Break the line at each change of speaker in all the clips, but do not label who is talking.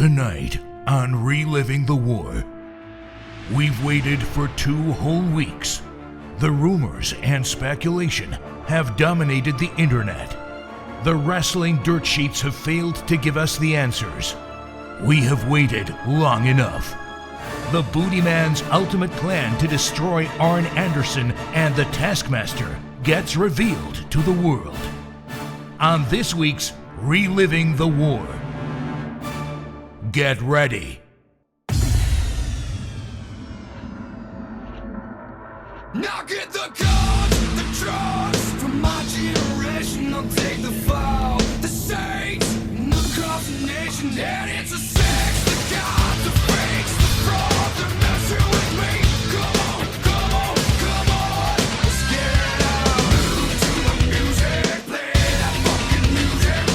Tonight on Reliving the War, we've waited for 2 whole weeks. The rumors and speculation have dominated the internet. The wrestling dirt sheets have failed to give us the answers. We have waited long enough. The Booty Man's ultimate plan to destroy Arn Anderson and the Taskmaster gets revealed to the world. On this week's Reliving the War, get ready.
Now get the guns, the drugs from my generation. I'll take the fall, the saints, and across the nation. And it's a sex, the gods, the freaks, the fraud, they're messing with me. Come on, come on, come on. Let's get it out. Move to the music, play that fucking music.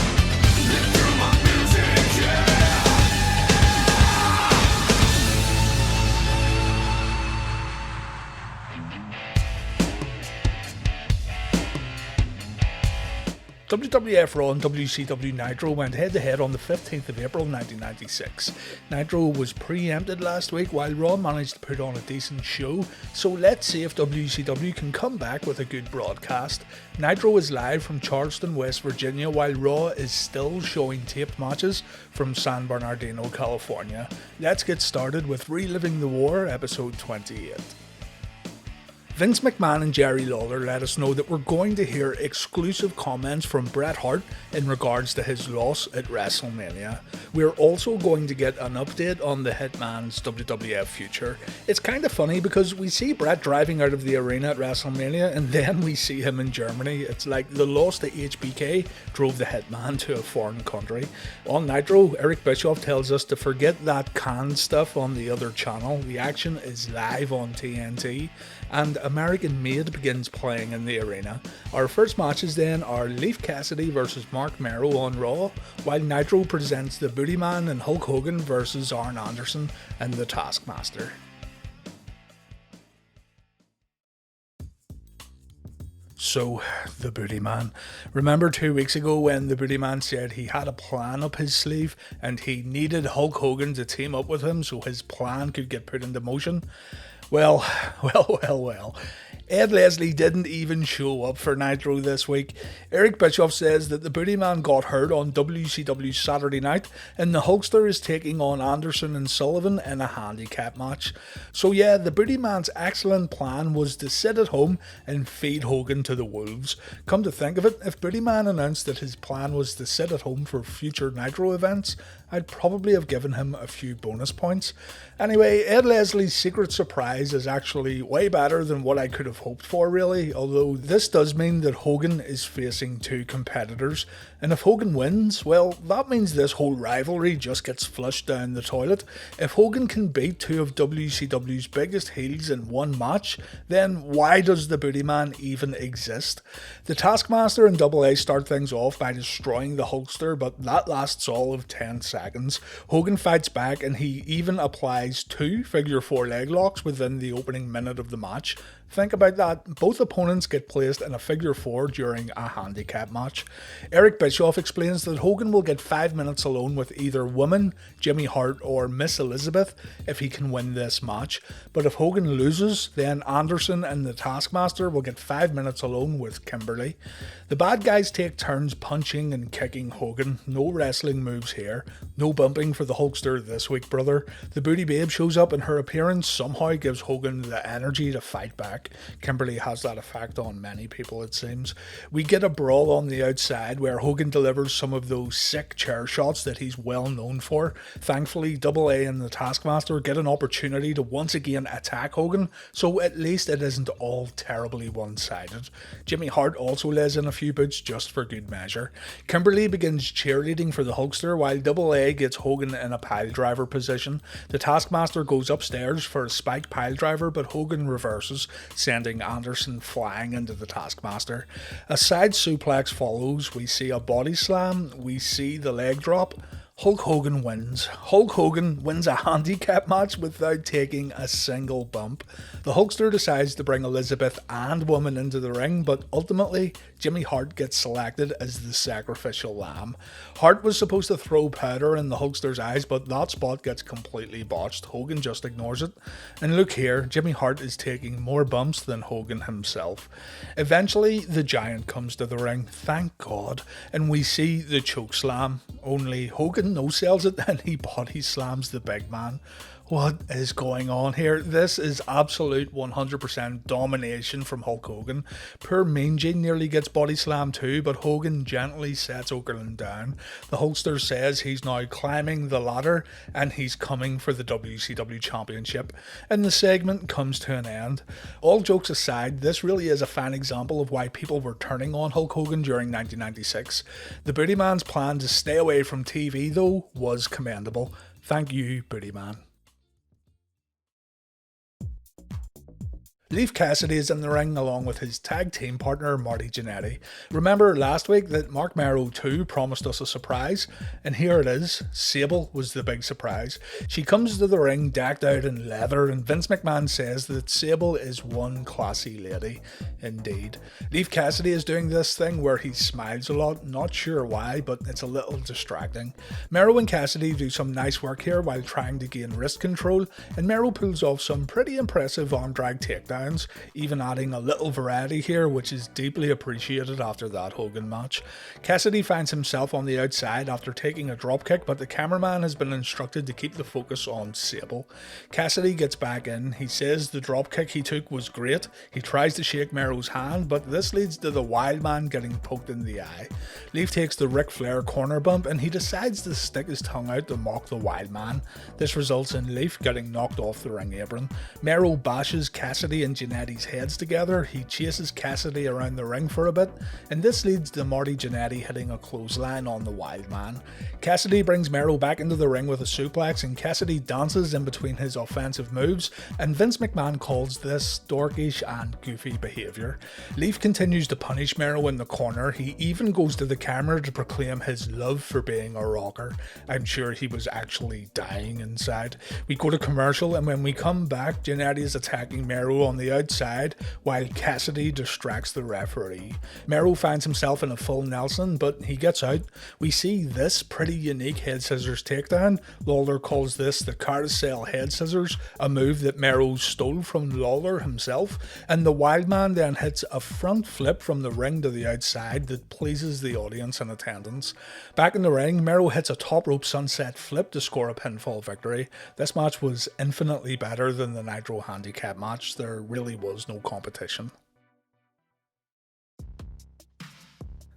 Live through my music, yeah.
WWF Raw and WCW Nitro went head-to-head on the 15th of April 1996. Nitro was preempted last week while Raw managed to put on a decent show, so let's see if WCW can come back with a good broadcast. Nitro is live from Charleston, West Virginia, while Raw is still showing taped matches from San Bernardino, California. Let's get started with Reliving the War, episode 28. Vince McMahon and Jerry Lawler let us know that we're going to hear exclusive comments from Bret Hart in regards to his loss at WrestleMania. We're also going to get an update on the Hitman's WWF future. It's kind of funny because we see Bret driving out of the arena at WrestleMania and then we see him in Germany. It's like the loss to HBK drove the Hitman to a foreign country. On Nitro, Eric Bischoff tells us to forget that canned stuff on the other channel. The action is live on TNT. And American Made begins playing in the arena. Our first matches then are Leif Cassidy versus Marc Mero on Raw, while Nitro presents the Booty Man and Hulk Hogan versus Arn Anderson and the Taskmaster. So, the Booty Man. Remember 2 weeks ago when the Booty Man said he had a plan up his sleeve and he needed Hulk Hogan to team up with him so his plan could get put into motion? Well. Ed Leslie didn't even show up for Nitro this week. Eric Bischoff says that the Booty Man got hurt on WCW Saturday night and the Hulkster is taking on Anderson and Sullivan in a handicap match. So yeah, the Booty Man's excellent plan was to sit at home and feed Hogan to the wolves. Come to think of it, if Booty Man announced that his plan was to sit at home for future Nitro events, I'd probably have given him a few bonus points. Anyway, Ed Leslie's secret surprise is actually way better than what I could have hoped for, really, although this does mean that Hogan is facing 2 competitors, and if Hogan wins, well, that means this whole rivalry just gets flushed down the toilet. If Hogan can beat 2 of WCW's biggest heels in one match, then why does the Booty Man even exist? The Taskmaster and Double A start things off by destroying the Hulkster, but that lasts all of 10 seconds. Hogan fights back and he even applies 2 figure 4 leg locks within the opening minute of the match. Think about that, both opponents get placed in a figure 4 during a handicap match. Eric Bischoff explains that Hogan will get 5 minutes alone with either Woman, Jimmy Hart or Miss Elizabeth if he can win this match, but if Hogan loses, then Anderson and the Taskmaster will get 5 minutes alone with Kimberly. The bad guys take turns punching and kicking Hogan. No wrestling moves here. No bumping for the Hulkster this week, brother. The Booty Babe shows up and her appearance somehow gives Hogan the energy to fight back. Kimberly has that effect on many people, it seems. We get a brawl on the outside where Hogan delivers some of those sick chair shots that he's well known for. Thankfully, Double A and the Taskmaster get an opportunity to once again attack Hogan, so at least it isn't all terribly one-sided. Jimmy Hart also lays in a few boots just for good measure. Kimberly begins cheerleading for the Hulkster while Double A gets Hogan in a piledriver position. The Taskmaster goes upstairs for a spike piledriver, but Hogan reverses, sending Anderson flying into the Taskmaster. A side suplex follows. We see a body slam. We see the leg drop. Hulk Hogan wins. Hulk Hogan wins a handicap match without taking a single bump. The Hulkster decides to bring Elizabeth and Woman into the ring, but ultimately Jimmy Hart gets selected as the sacrificial lamb. Hart was supposed to throw powder in the Hulkster's eyes, but that spot gets completely botched. Hogan just ignores it. And look here, Jimmy Hart is taking more bumps than Hogan himself. Eventually, the Giant comes to the ring, thank God, and we see the choke slam, only Hogan no-sells it and he body slams the big man. What is going on here? This is absolute 100% domination from Hulk Hogan. Poor Mean Gene nearly gets body slammed too, but Hogan gently sets Okerlund down. The Hulkster says he's now climbing the ladder and he's coming for the WCW Championship. And the segment comes to an end. All jokes aside, this really is a fine example of why people were turning on Hulk Hogan during 1996. The Booty Man's plan to stay away from TV though was commendable. Thank you, Booty Man. Leif Cassidy is in the ring along with his tag team partner Marty Jannetty. Remember last week that Marc Mero 2 promised us a surprise, and here it is. Sable was the big surprise. She comes to the ring decked out in leather, and Vince McMahon says that Sable is one classy lady. Indeed. Leif Cassidy is doing this thing where he smiles a lot, not sure why, but it's a little distracting. Mero and Cassidy do some nice work here while trying to gain wrist control, and Mero pulls off some pretty impressive arm drag takedowns, even adding a little variety here, which is deeply appreciated after that Hogan match. Cassidy finds himself on the outside after taking a dropkick, but the cameraman has been instructed to keep the focus on Sable. Cassidy gets back in. He says the dropkick he took was great. He tries to shake Mero's hand, but this leads to the Wild Man getting poked in the eye. Leif takes the Ric Flair corner bump and he decides to stick his tongue out to mock the Wild Man. This results in Leif getting knocked off the ring apron. Mero bashes Cassidy and Jannetty's heads together. He chases Cassidy around the ring for a bit, and this leads to Marty Jannetty hitting a clothesline on the Wild Man. Cassidy brings Mero back into the ring with a suplex, and Cassidy dances in between his offensive moves, and Vince McMahon calls this dorkish and goofy behaviour. Leif continues to punish Mero in the corner. He even goes to the camera to proclaim his love for being a rocker. I'm sure he was actually dying inside. We go to commercial, and when we come back, Jannetty is attacking Mero on the outside while Cassidy distracts the referee. Mero finds himself in a full Nelson, but he gets out. We see this pretty unique head scissors takedown. Lawler calls this the carousel head scissors, a move that Mero stole from Lawler himself, and the Wild Man then hits a front flip from the ring to the outside that pleases the audience in attendance. Back in the ring, Mero hits a top rope sunset flip to score a pinfall victory. This match was infinitely better than the Nitro handicap match. There really was no competition.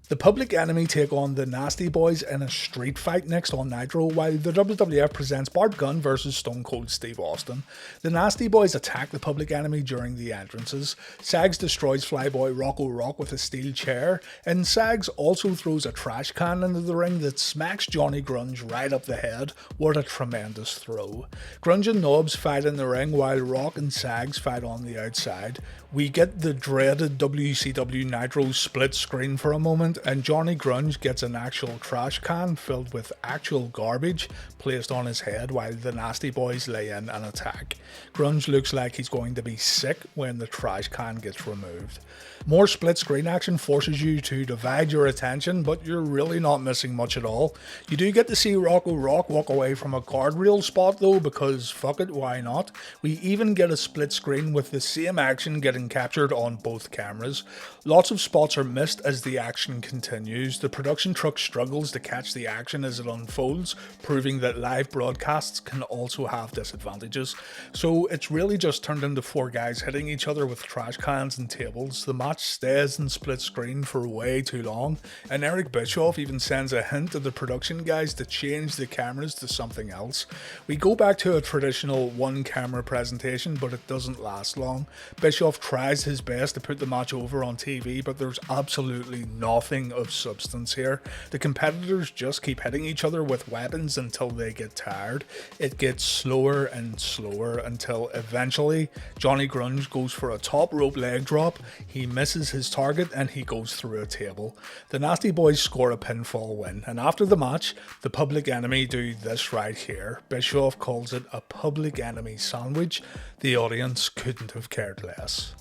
The Public Enemy take on the Nasty Boys in a street fight next on Nitro, while the WWF presents Bart Gunn vs Stone Cold Steve Austin. The Nasty Boys attack the Public Enemy during the entrances. Sags destroys Flyboy Rocco Rock with a steel chair, and Sags also throws a trash can into the ring that smacks Johnny Grunge right up the head. What a tremendous throw. Grunge and Nobbs fight in the ring while Rock and Sags fight on the outside. We get the dreaded WCW Nitro split screen for a moment, and Johnny Grunge gets an actual trash can filled with actual garbage placed on his head while the Nasty Boys lay in an attack. Grunge looks like he's going to be sick when the trash can gets removed. More split screen action forces you to divide your attention, but you're really not missing much at all. You do get to see Rocco Rock walk away from a guardrail spot though, because fuck it, why not? We even get a split screen with the same action getting captured on both cameras. Lots of spots are missed as the action continues. The production truck struggles to catch the action as it unfolds, proving that live broadcasts can also have disadvantages. So it's really just turned into four guys hitting each other with trash cans and tables. The match stays in split screen for way too long, and Eric Bischoff even sends a hint to the production guys to change the cameras to something else. We go back to a traditional one camera presentation, but it doesn't last long. Bischoff tries his best to put the match over on TV, but there's absolutely nothing nothing of substance here. The competitors just keep hitting each other with weapons until they get tired. It gets slower and slower until eventually Johnny Grunge goes for a top rope leg drop, he misses his target and he goes through a table. The Nasty Boys score a pinfall win, and after the match, the Public Enemy do this right here. Bischoff calls it a Public Enemy sandwich. The audience couldn't have cared less.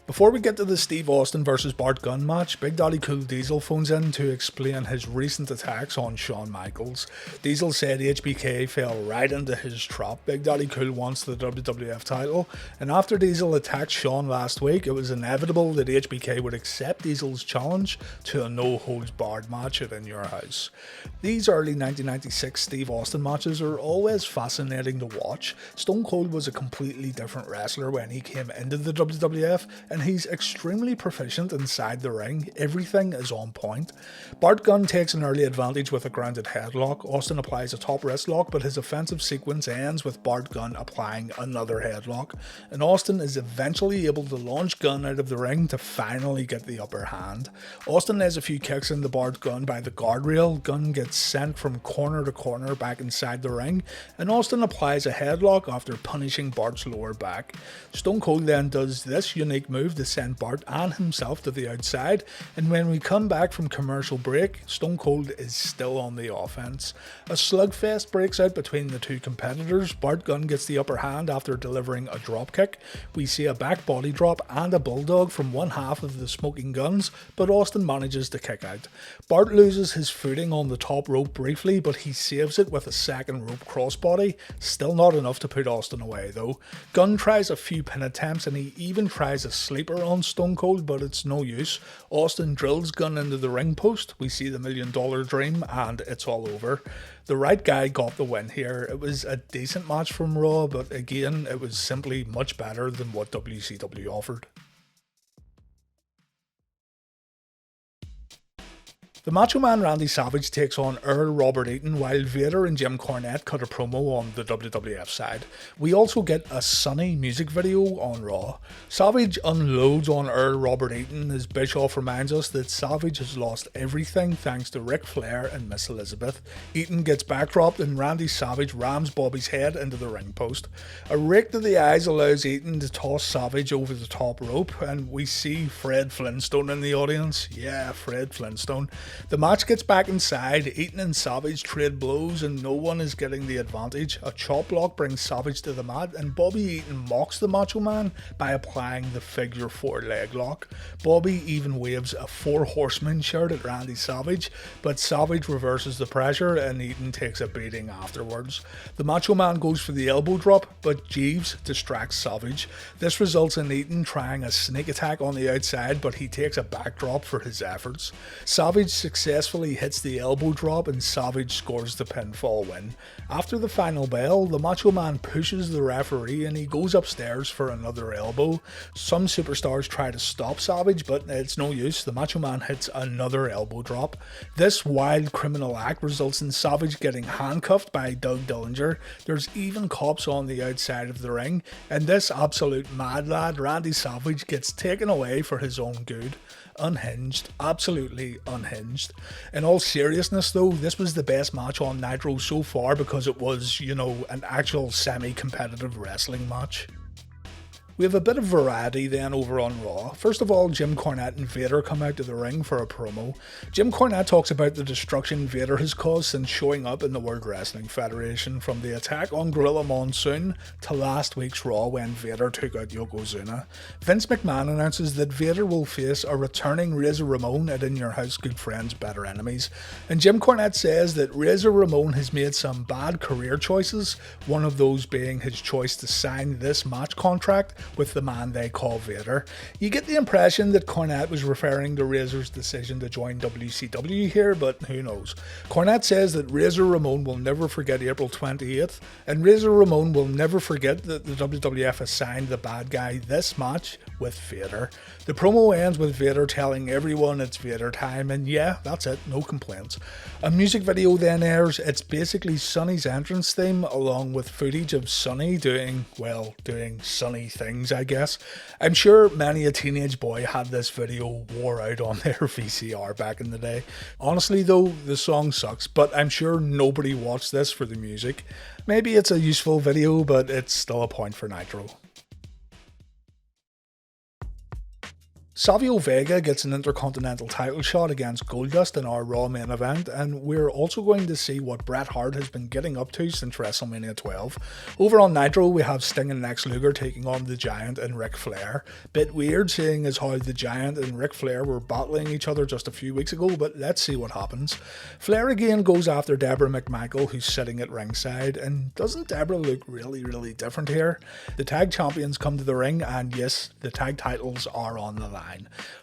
Before we get to the Steve Austin vs Bart Gunn match, Big Daddy Cool Diesel phones in to explain his recent attacks on Shawn Michaels. Diesel said HBK fell right into his trap. Big Daddy Cool wants the WWF title, and after Diesel attacked Shawn last week, it was inevitable that HBK would accept Diesel's challenge to a no-holds-barred match at In Your House. These early 1996 Steve Austin matches are always fascinating to watch. Stone Cold was a completely different wrestler when he came into the WWF, and he's extremely proficient inside the ring. Everything is on point. Bart Gunn takes an early advantage with a grounded headlock. Austin applies a top wrist lock, but his offensive sequence ends with Bart Gunn applying another headlock, and Austin is eventually able to launch Gunn out of the ring to finally get the upper hand. Austin lays a few kicks into Bart Gunn by the guardrail. Gunn gets sent from corner to corner back inside the ring, and Austin applies a headlock after punishing Bart's lower back. Stone Cold then does this unique move to send Bart and himself to the outside, and when we come back from commercial break, Stone Cold is still on the offense. A slugfest breaks out between the two competitors. Bart Gunn gets the upper hand after delivering a dropkick. We see a back body drop and a bulldog from one half of the Smoking Guns, but Austin manages to kick out. Bart loses his footing on the top rope briefly, but he saves it with a second rope crossbody. Still not enough to put Austin away though. Gunn tries a few pin attempts, and he even tries a sleeper on Stone Cold, but it's no use. Austin drills Gunn into the ring post. We see the $1 Million Dream, and it's all over. The right guy got the win here. It was a decent match from Raw, but again, it was simply much better than what WCW offered. The Macho Man Randy Savage takes on Earl Robert Eaton while Vader and Jim Cornette cut a promo on the WWF side. We also get a sunny music video on Raw. Savage unloads on Earl Robert Eaton as Bischoff reminds us that Savage has lost everything thanks to Ric Flair and Miss Elizabeth. Eaton gets backdropped and Randy Savage rams Bobby's head into the ring post. A rake to the eyes allows Eaton to toss Savage over the top rope, and we see Fred Flintstone in the audience. Yeah, Fred Flintstone. The match gets back inside. Eaton and Savage trade blows and no one is getting the advantage. A chop block brings Savage to the mat, and Bobby Eaton mocks the Macho Man by applying the figure 4 leg lock. Bobby even waves a 4 Horsemen shirt at Randy Savage, but Savage reverses the pressure and Eaton takes a beating afterwards. The Macho Man goes for the elbow drop, but Jeeves distracts Savage. This results in Eaton trying a sneak attack on the outside, but he takes a backdrop for his efforts. Savage successfully hits the elbow drop and Savage scores the pinfall win. After the final bell, the Macho Man pushes the referee and he goes upstairs for another elbow. Some superstars try to stop Savage, but it's no use. The Macho Man hits another elbow drop. This wild criminal act results in Savage getting handcuffed by Doug Dillinger. There's even cops on the outside of the ring, and this absolute mad lad, Randy Savage, gets taken away for his own good. Unhinged, absolutely unhinged. In all seriousness though, this was the best match on Nitro so far because it was, an actual semi-competitive wrestling match. We have a bit of variety then over on Raw. First of all, Jim Cornette and Vader come out to the ring for a promo. Jim Cornette talks about the destruction Vader has caused since showing up in the World Wrestling Federation, from the attack on Gorilla Monsoon to last week's Raw when Vader took out Yokozuna. Vince McMahon announces that Vader will face a returning Razor Ramon at In Your House Good Friends Better Enemies, and Jim Cornette says that Razor Ramon has made some bad career choices, one of those being his choice to sign this match contract with the man they call Vader. You get the impression that Cornette was referring to Razor's decision to join WCW here, but who knows. Cornette says that Razor Ramon will never forget April 28th, and Razor Ramon will never forget that the WWF assigned the bad guy this match with Vader. The promo ends with Vader telling everyone it's Vader time, and yeah, that's it, no complaints. A music video then airs. It's basically Sonny's entrance theme along with footage of Sonny doing Sonny things rings, I guess. I'm sure many a teenage boy had this video wore out on their VCR back in the day. Honestly though, the song sucks, but I'm sure nobody watched this for the music. Maybe it's a useful video, but it's still a point for Nitro. Savio Vega gets an Intercontinental title shot against Goldust in our Raw main event, and we're also going to see what Bret Hart has been getting up to since WrestleMania 12. Over on Nitro, we have Sting and Lex Luger taking on the Giant and Ric Flair. Bit weird seeing as how the Giant and Ric Flair were battling each other just a few weeks ago, but let's see what happens. Flair again goes after Deborah McMichael, who's sitting at ringside, and doesn't Deborah look really different here? The tag champions come to the ring, and yes, the tag titles are on the line.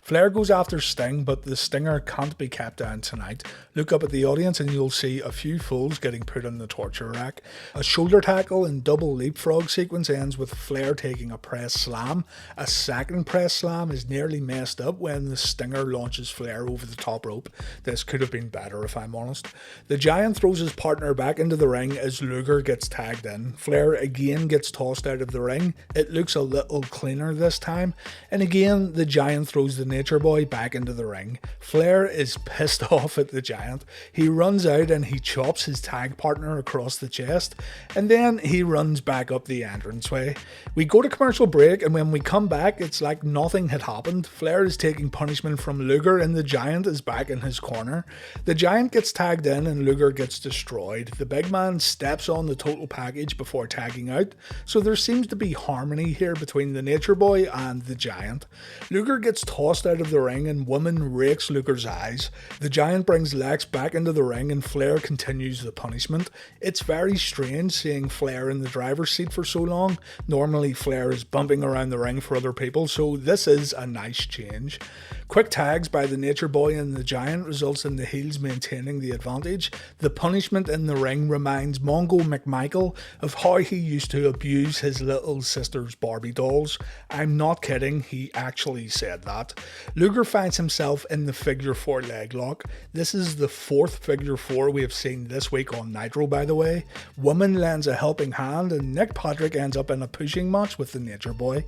Flair goes after Sting, but the Stinger can't be kept down tonight. Look up at the audience and you'll see a few fools getting put in the torture rack. A shoulder tackle and double leapfrog sequence ends with Flair taking a press slam. A second press slam is nearly messed up when the Stinger launches Flair over the top rope. This could have been better if I'm honest. The Giant throws his partner back into the ring as Luger gets tagged in. Flair again gets tossed out of the ring. It looks a little cleaner this time. And again, the Giant throws the Nature Boy back into the ring. Flair is pissed off at the Giant. He runs out and he chops his tag partner across the chest, and then he runs back up the entranceway. We go to commercial break, and when we come back, it's like nothing had happened. Flair is taking punishment from Luger and the Giant is back in his corner. The Giant gets tagged in and Luger gets destroyed. The big man steps on the total package before tagging out, so there seems to be harmony here between the Nature Boy and the Giant. Luger gets tossed out of the ring and Woman rakes Luger's eyes. The Giant brings Lex back into the ring and Flair continues the punishment. It's very strange seeing Flair in the driver's seat for so long. Normally Flair is bumping around the ring for other people, so this is a nice change. Quick tags by the Nature Boy and the Giant results in the heels maintaining the advantage. The punishment in the ring reminds Mongo McMichael of how he used to abuse his little sister's Barbie dolls. I'm not kidding, he actually said that. Luger finds himself in the figure 4 leg lock. This is the 4th figure 4 we have seen this week on Nitro, by the way. Woman lends a helping hand and Nick Patrick ends up in a pushing match with the Nature Boy.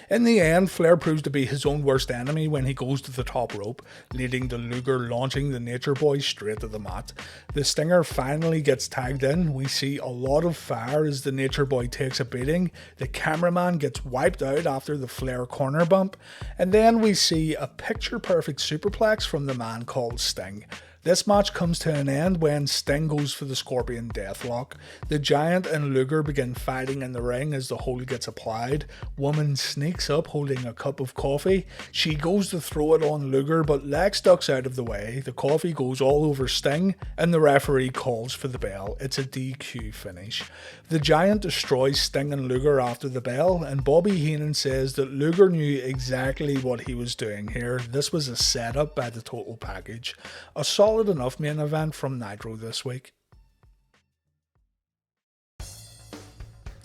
In the end, Flair proves to be his own worst enemy when he goes to the top rope, leading to Luger launching the Nature Boy straight to the mat. The Stinger finally gets tagged in. We see a lot of fire as the Nature Boy takes a beating. The cameraman gets wiped out after the Flair corner bump, and then we see a picture-perfect superplex from the man called Sting. This match comes to an end when Sting goes for the Scorpion Deathlock. The Giant and Luger begin fighting in the ring as the hold gets applied. Woman sneaks up holding a cup of coffee. She goes to throw it on Luger, but Lex ducks out of the way. The coffee goes all over Sting and the referee calls for the bell. It's a DQ finish. The Giant destroys Sting and Luger after the bell, and Bobby Heenan says that Luger knew exactly what he was doing here. This was a setup by the total package. A solid enough main event from Nitro this week.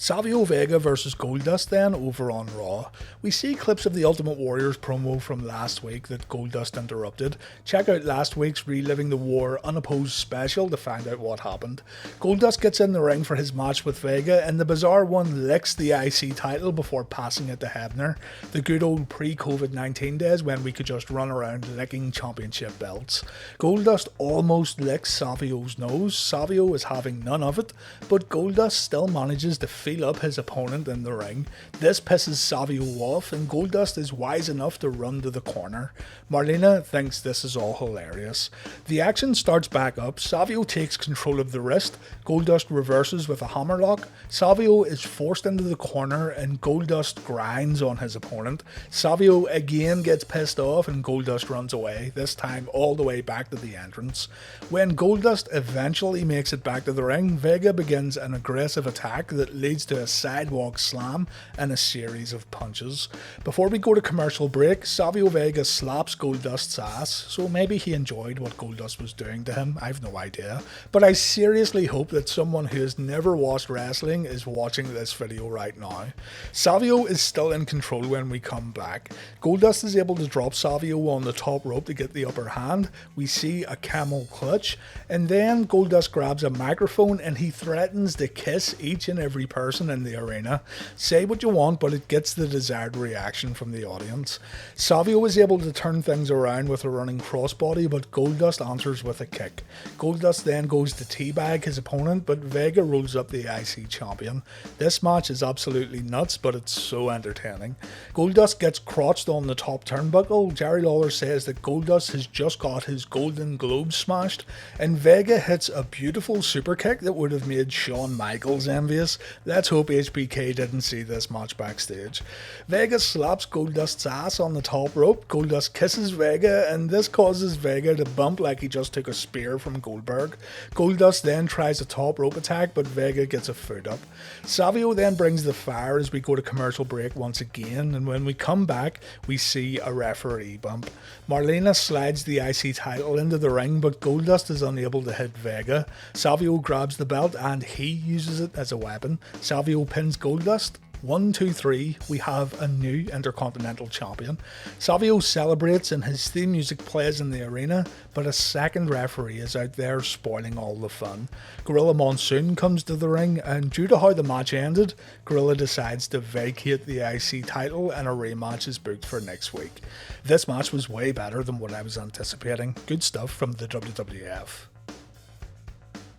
Savio Vega versus Goldust then over on Raw. We see clips of the Ultimate Warrior's promo from last week that Goldust interrupted. Check out last week's Reliving the War unopposed special to find out what happened. Goldust gets in the ring for his match with Vega and the Bizarre One licks the IC title before passing it to Hebner. The good old pre-COVID-19 days when we could just run around licking championship belts. Goldust almost licks Savio's nose. Savio is having none of it, but Goldust still manages to feel up his opponent in the ring. This pisses Savio off and Goldust is wise enough to run to the corner. Marlena thinks this is all hilarious. The action starts back up. Savio takes control of the wrist. Goldust reverses with a hammerlock. Savio is forced into the corner and Goldust grinds on his opponent. Savio again gets pissed off and Goldust runs away, this time all the way back to the entrance. When Goldust eventually makes it back to the ring, Vega begins an aggressive attack that leads to a sidewalk slam and a series of punches. Before we go to commercial break, Savio Vega slaps Goldust's ass, so maybe he enjoyed what Goldust was doing to him, I've no idea. But I seriously hope that someone who has never watched wrestling is watching this video right now. Savio is still in control when we come back. Goldust is able to drop Savio on the top rope to get the upper hand. We see a camel clutch, and then Goldust grabs a microphone and he threatens to kiss each and every person person in the arena. Say what you want, but it gets the desired reaction from the audience. Savio was able to turn things around with a running crossbody, but Goldust answers with a kick. Goldust then goes to teabag his opponent, but Vega rolls up the IC champion. This match is absolutely nuts, but it's so entertaining. Goldust gets crotched on the top turnbuckle. Jerry Lawler says that Goldust has just got his Golden Globe smashed, and Vega hits a beautiful super kick that would have made Shawn Michaels envious. Let's hope HBK didn't see this match backstage. Vega slaps Goldust's ass on the top rope. Goldust kisses Vega, and this causes Vega to bump like he just took a spear from Goldberg. Goldust then tries a top rope attack, but Vega gets a foot up. Savio then brings the fire as we go to commercial break once again, and when we come back, we see a referee bump. Marlena slides the IC title into the ring, but Goldust is unable to hit Vega. Savio grabs the belt and he uses it as a weapon. Savio pins Goldust. 1, 2, 3, we have a new Intercontinental Champion. Savio celebrates and his theme music plays in the arena, but a second referee is out there spoiling all the fun. Gorilla Monsoon comes to the ring, and due to how the match ended, Gorilla decides to vacate the IC title and a rematch is booked for next week. This match was way better than what I was anticipating. Good stuff from the WWF.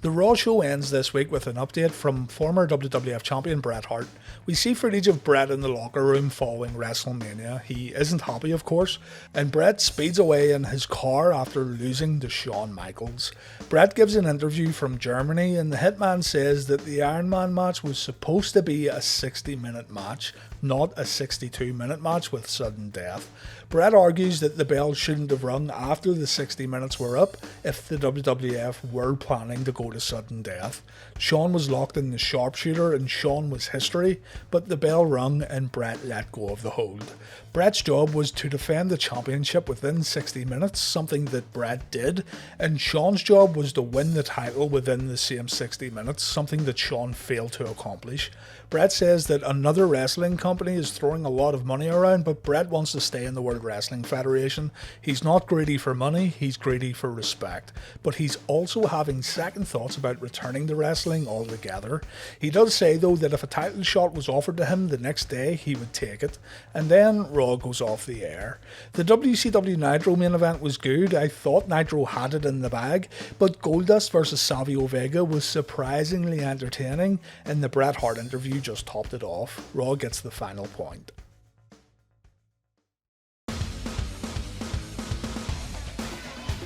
The Raw show ends this week with an update from former WWF champion Bret Hart. We see footage of Bret in the locker room following WrestleMania. He isn't happy, of course, and Bret speeds away in his car after losing to Shawn Michaels. Bret gives an interview from Germany, and the Hitman says that the Iron Man match was supposed to be a 60-minute match, not a 62-minute match with sudden death. Bret argues that the bell shouldn't have rung after the 60 minutes were up if the WWF were planning to go to sudden death. Shawn was locked in the sharpshooter and Shawn was history, but the bell rung and Bret let go of the hold. Bret's job was to defend the championship within 60 minutes, something that Bret did, and Shawn's job was to win the title within the same 60 minutes, something that Shawn failed to accomplish. Bret says that another wrestling company is throwing a lot of money around, but Bret wants to stay in the World Wrestling Federation. He's not greedy for money, he's greedy for respect, but he's also having second thoughts about returning to wrestling altogether. He does say though that if a title shot was offered to him the next day, he would take it, and then Raw goes off the air. The WCW Nitro main event was good. I thought Nitro had it in the bag, but Goldust vs Savio Vega was surprisingly entertaining, and the Bret Hart interview just topped it off. Raw gets the final point.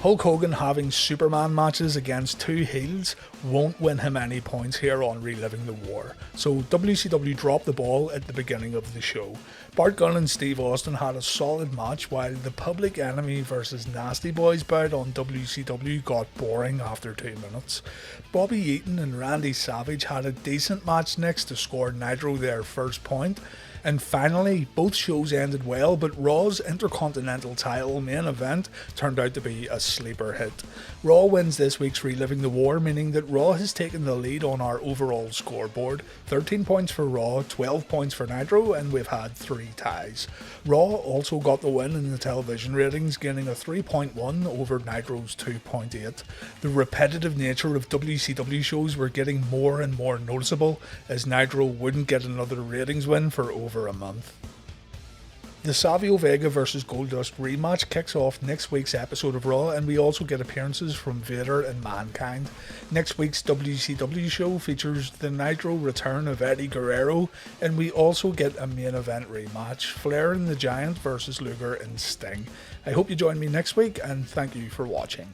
Hulk Hogan having Superman matches against two heels won't win him any points here on Reliving the War, so WCW dropped the ball at the beginning of the show. Bart, Gunn and Steve Austin had a solid match, while the Public Enemey vs Nasty Boys bout on WCW got boring after 2 minutes. Bobby Eaton and Randy Savage had a decent match next to score Nitro their first point. And finally, both shows ended well, but Raw's Intercontinental title main event turned out to be a sleeper hit. Raw wins this week's Reliving the War, meaning that Raw has taken the lead on our overall scoreboard. 13 points for Raw, 12 points for Nitro, and we've had 3 ties. Raw also got the win in the television ratings, gaining a 3.1 over Nitro's 2.8. The repetitive nature of WCW shows were getting more and more noticeable, as Nitro wouldn't get another ratings win for over a month. The Savio Vega vs Goldust rematch kicks off next week's episode of Raw, and we also get appearances from Vader and Mankind. Next week's WCW show features the Nitro return of Eddie Guerrero, and we also get a main event rematch, Flair and the Giant vs Luger and Sting. I hope you join me next week, and thank you for watching.